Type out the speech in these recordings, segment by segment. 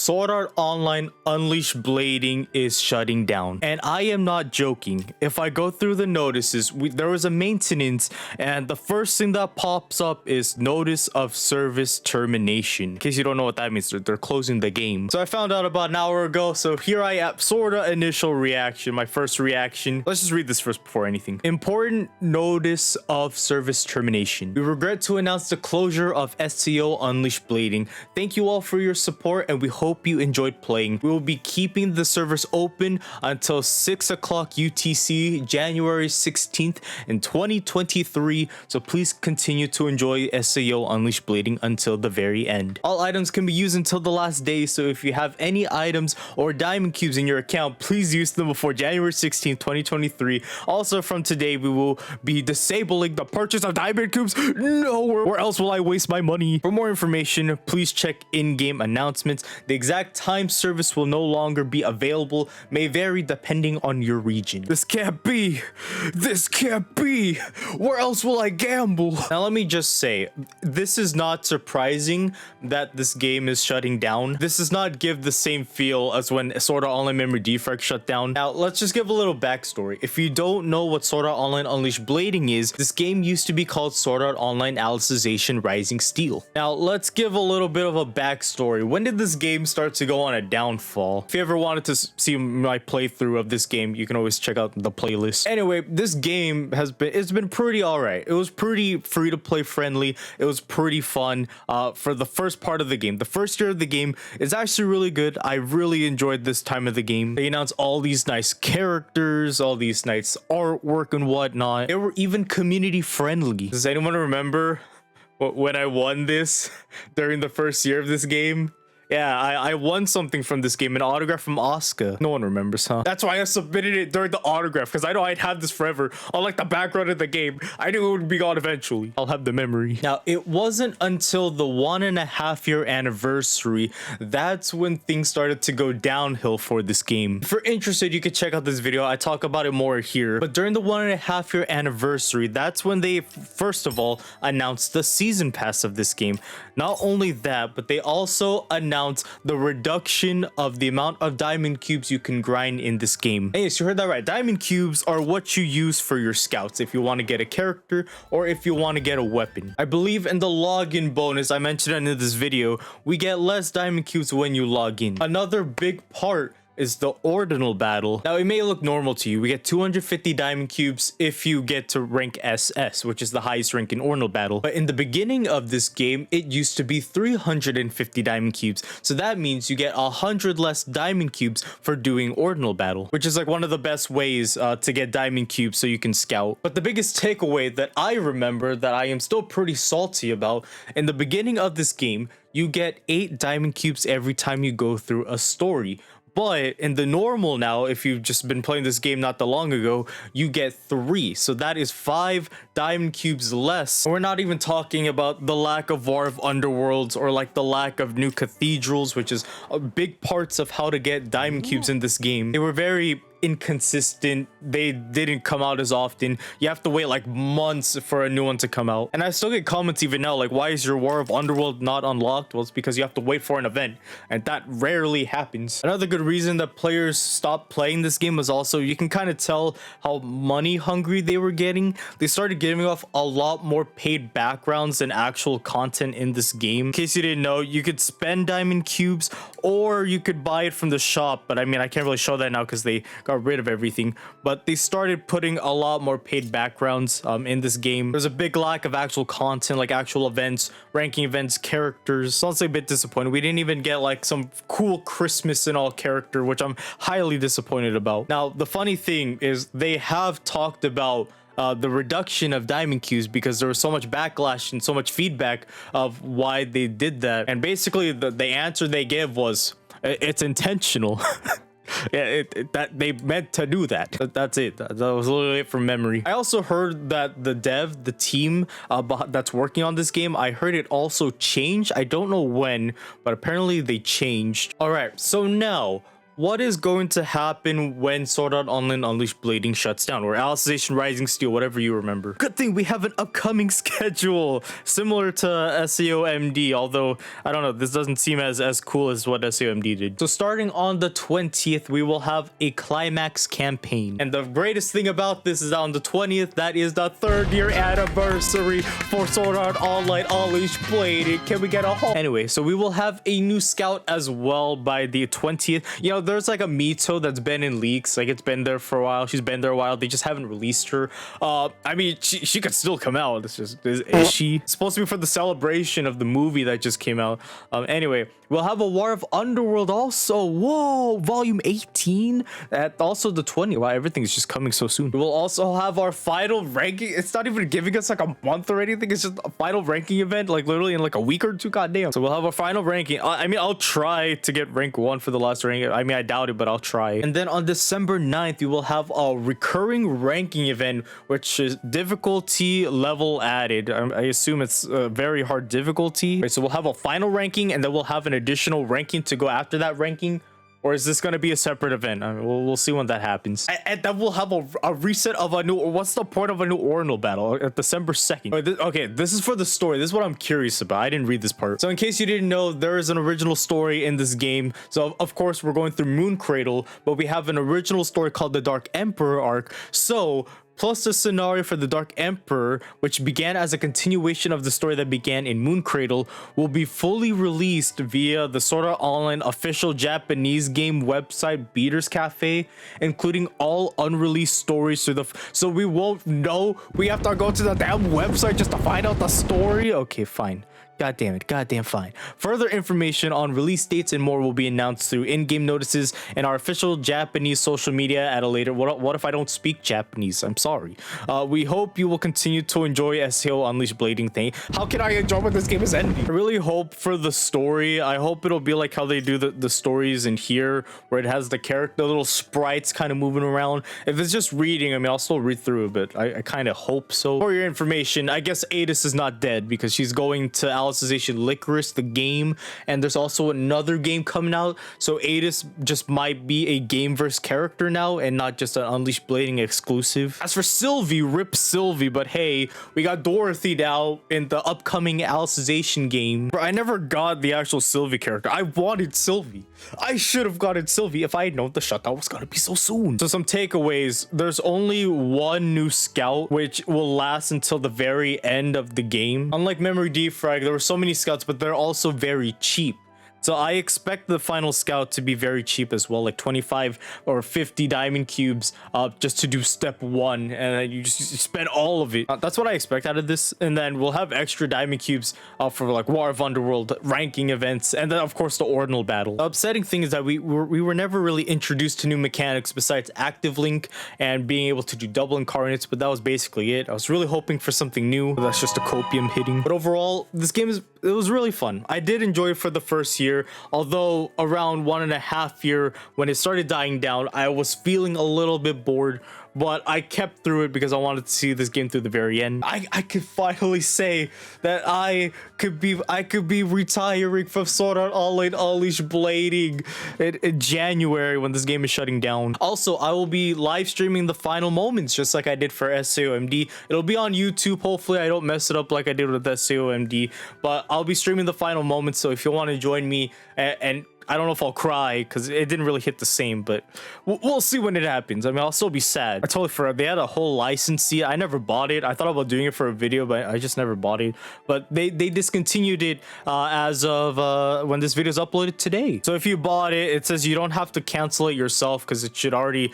Sword Art Online Unleashed Blading is shutting down. And I am not joking. If I go through the notices, there was a maintenance, and the first thing that pops up is notice of service termination. In case you don't know what that means, they're closing the game. So I found out about an hour ago, so here I am, sorta initial reaction, my first reaction. Let's just read this first before anything. Important notice of service termination. We regret to announce the closure of SCO Unleashed Blading. Thank you all for your support, and we hope you enjoyed playing. We will be keeping the servers open until 6 o'clock UTC, January 16th in 2023, so please continue to enjoy SCO Unleashed Blading until the very end. All items can be used until the last day, so if you have any items or diamond cubes in your account, please use them before January 16th, 2023. Also, from today, we will be disabling the purchase of diamond cubes. No, where else will I waste my money? For more information, please check in-game announcements. The exact time service will no longer be available, may vary depending on your region. This can't be. This can't be. Where else will I gamble? Now, let me just say, this is not surprising that this game is shutting down. This does not give the same feel as when Sword Art Online Memory Defrag shut down. Now, let's just give a little backstory. If you don't know what Sword Art Online Unleashed Blading is, this game used to be called Sword Art Online Alicization Rising Steel. Now, let's give a little bit of a backstory. When did this game start to go on a downfall? If you ever wanted to see my playthrough of this game, you can always check out the playlist. Anyway, this game it's been pretty alright. It was pretty free to play friendly. It was pretty fun for the first part of the game. The first year of the game is actually really good. I really enjoyed this time of the game. They announced all these nice characters, all these nice artwork and whatnot. They were even community friendly. Does anyone remember when I won this during the first year of this game? Yeah, I won something from this game, an autograph from Oscar. No one remembers, huh? That's why I submitted it during the autograph, because I know I'd have this forever. Unlike the background of the game, I knew it would be gone eventually. I'll have the memory. Now, it wasn't until the 1.5-year anniversary that's when things started to go downhill for this game. If you're interested, you can check out this video. I talk about it more here. But during the 1.5-year anniversary, that's when they, first of all, announced the season pass of this game. Not only that, but they also announced the reduction of the amount of diamond cubes you can grind in this game. And yes, you heard that right. Diamond cubes are what you use for your scouts if you want to get a character or if you want to get a weapon. I believe in the login bonus I mentioned in this video, we get less diamond cubes when you log in. Another big part is the ordinal battle. Now, it may look normal to you. We get 250 diamond cubes if you get to rank SS, which is the highest rank in ordinal battle. But in the beginning of this game, it used to be 350 diamond cubes. So that means you get 100 less diamond cubes for doing ordinal battle, which is like one of the best ways to get diamond cubes so you can scout. But the biggest takeaway that I remember that I am still pretty salty about, in the beginning of this game, you get 8 diamond cubes every time you go through a story. But in the normal now, if you've just been playing this game not that long ago, you get 3. So that is 5 diamond cubes less. We're not even talking about the lack of War of Underworlds or like the lack of new cathedrals, which is big parts of how to get diamond cubes in this game. They were very inconsistent. They didn't come out as often. You have to wait like months for a new one to come out. And I still get comments even now like, why is your War of Underworld not unlocked? Well, it's because you have to wait for an event, and that rarely happens. Another good reason that players stopped playing this game was also you can kind of tell how money hungry they were getting. They started giving off a lot more paid backgrounds than actual content in this game. In case you didn't know, you could spend diamond cubes or you could buy it from the shop, but I mean, I can't really show that now because they got rid of everything. But they started putting a lot more paid backgrounds in this game. There's a big lack of actual content, like actual events, ranking events, characters. So honestly, a bit disappointed. We didn't even get like some cool Christmas and all character, which I'm highly disappointed about. Now, the funny thing is they have talked about the reduction of diamond cubes because there was so much backlash and so much feedback of why they did that. And basically the answer they gave was it's intentional. Yeah, that they meant to do that. That's it. That was literally it from memory. I also heard that the team that's working on this game, I heard it also changed. I don't know when, but apparently they changed. All right, so now what is going to happen when Sword Art Online Unleashed Blading shuts down, or Alicization Rising Steel, whatever you remember. Good thing we have an upcoming schedule similar to SAOMD, although I don't know, this doesn't seem as cool as what SAOMD did. So starting on the 20th, we will have a climax campaign, and the greatest thing about this is on the 20th, that is the 3rd year anniversary for Sword Art Online Unleashed Blading. Can we get a home? Anyway, so we will have a new scout as well by the 20th. You know, there's like a Mito that's been in leaks, like it's been there for a while. She's been there a while. They just haven't released her. I mean, she could still come out. It's just, is she supposed to be for the celebration of the movie that just came out? Anyway, we'll have a War of Underworld also. Whoa, volume 18 at also the 20th. Wow, everything is just coming so soon. We'll also have our final ranking. It's not even giving us like a month or anything. It's just a final ranking event, like literally in like a week or two. Goddamn. So we'll have our final ranking. I mean, I'll try to get rank 1 for the last rank. I mean, I doubt it, but I'll try. And then on December 9th, we will have a recurring ranking event, which is difficulty level added. I assume it's a very hard difficulty. Right, so we'll have a final ranking, and then we'll have an additional ranking to go after that ranking. Or is this going to be a separate event? I mean, we'll see when that happens. And then we'll have a reset of a new... What's the point of a new Ordinal battle at December 2nd? Okay, this is for the story. This is what I'm curious about. I didn't read this part. So in case you didn't know, there is an original story in this game. So of course, we're going through Moon Cradle, but we have an original story called the Dark Emperor arc. So... plus the scenario for the Dark Emperor, which began as a continuation of the story that began in Moon Cradle, will be fully released via the Sword Art Online official Japanese game website Beaters Cafe, including all unreleased stories to the... So we won't know. We have to go to the damn website just to find out the story? Okay, fine. God damn it. Goddamn fine. Further information on release dates and more will be announced through in-game notices and our official Japanese social media at a later... What if I don't speak Japanese? I'm sorry. We hope you will continue to enjoy SAO Unleashed Blading thing. How can I enjoy when this game is ending? I really hope for the story. I hope it'll be like how they do the stories in here, where it has the character, the little sprites kind of moving around. If it's just reading, I mean, I'll still read through it, but I kind of hope so. For your information, I guess Adis is not dead because she's going to Alicization Licorice, the game, and there's also another game coming out, so Adis just might be a Gameverse character now and not just an Unleashed Blading exclusive. As for Sylvie, rip Sylvie, but hey, we got Dorothy now in the upcoming Alicization game. I never got the actual Sylvie character. I wanted Sylvie. I should have gotten Sylvie if I had known the shutdown was gonna be so soon. So some takeaways: there's only one new scout, which will last until the very end of the game. Unlike Memory Defrag, there were so many scouts, but they're also very cheap. So I expect the final scout to be very cheap as well, like 25 or 50 diamond cubes just to do step 1, and then you spend all of it. That's what I expect out of this. And then we'll have extra diamond cubes for like War of Underworld ranking events, and then of course the Ordinal battle. The upsetting thing is that we were never really introduced to new mechanics besides active link and being able to do double incarnates, but that was basically it. I was really hoping for something new. That's just a copium hitting. But overall, this game it was really fun. I did enjoy it for the first year, although around 1.5 years when it started dying down, I was feeling a little bit bored, but I kept through it because I wanted to see this game through the very end. I could finally say that I could be retiring from Sword Art Online Unleashed Blading in January when this game is shutting down. Also, I will be live streaming the final moments just like I did for SAOMD. It'll be on YouTube. Hopefully I don't mess it up like I did with SAOMD, but I'll be streaming the final moments. So if you want to join me, and I don't know if I'll cry because it didn't really hit the same, but we'll see when it happens. I mean, I'll still be sad. I totally forgot. They had a whole license. I never bought it. I thought about doing it for a video, but I just never bought it. But they discontinued it as of when this video is uploaded today. So if you bought it, it says you don't have to cancel it yourself because it should already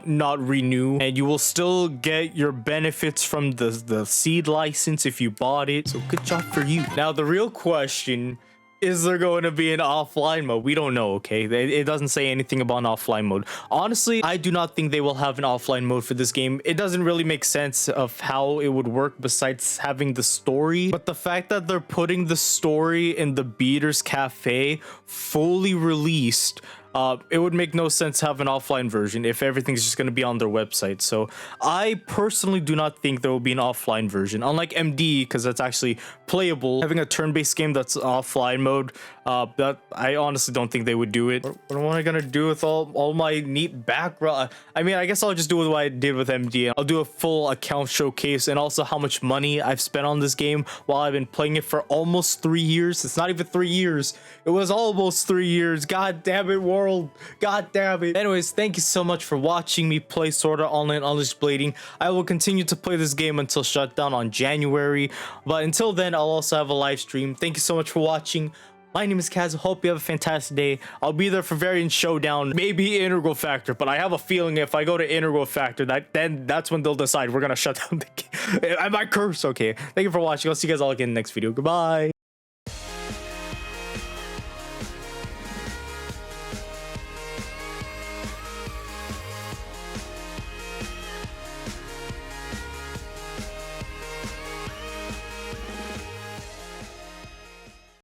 not renew. And you will still get your benefits from the seed license if you bought it. So good job for you. Now, the real question: is there going to be an offline mode? We don't know, okay? It doesn't say anything about an offline mode. Honestly, I do not think they will have an offline mode for this game. It doesn't really make sense of how it would work besides having the story. But the fact that they're putting the story in the Beaters Cafe fully released, it would make no sense to have an offline version if everything's just going to be on their website. So I personally do not think there will be an offline version, unlike MD, because that's actually playable. Having a turn-based game that's offline mode, that I honestly don't think they would do it. What am I gonna do with all my neat background? I mean, I guess I'll just do what I did with MD. I'll do a full account showcase and also how much money I've spent on this game while I've been playing it for almost 3 years. It's not even 3 years. It was almost 3 years. God damn it, world. God damn it. Anyways, thank you so much for watching me play Sword Art Online Unleashed Blading. I will continue to play this game until shutdown on January. But until then, I'll also have a live stream. Thank you so much for watching. My name is Kaz. Hope you have a fantastic day. I'll be there for Variant Showdown, maybe Integral Factor, but I have a feeling if I go to Integral Factor, that's when they'll decide we're gonna shut down the game. Am I cursed? Okay. Thank you for watching. I'll see you guys all again in the next video. Goodbye.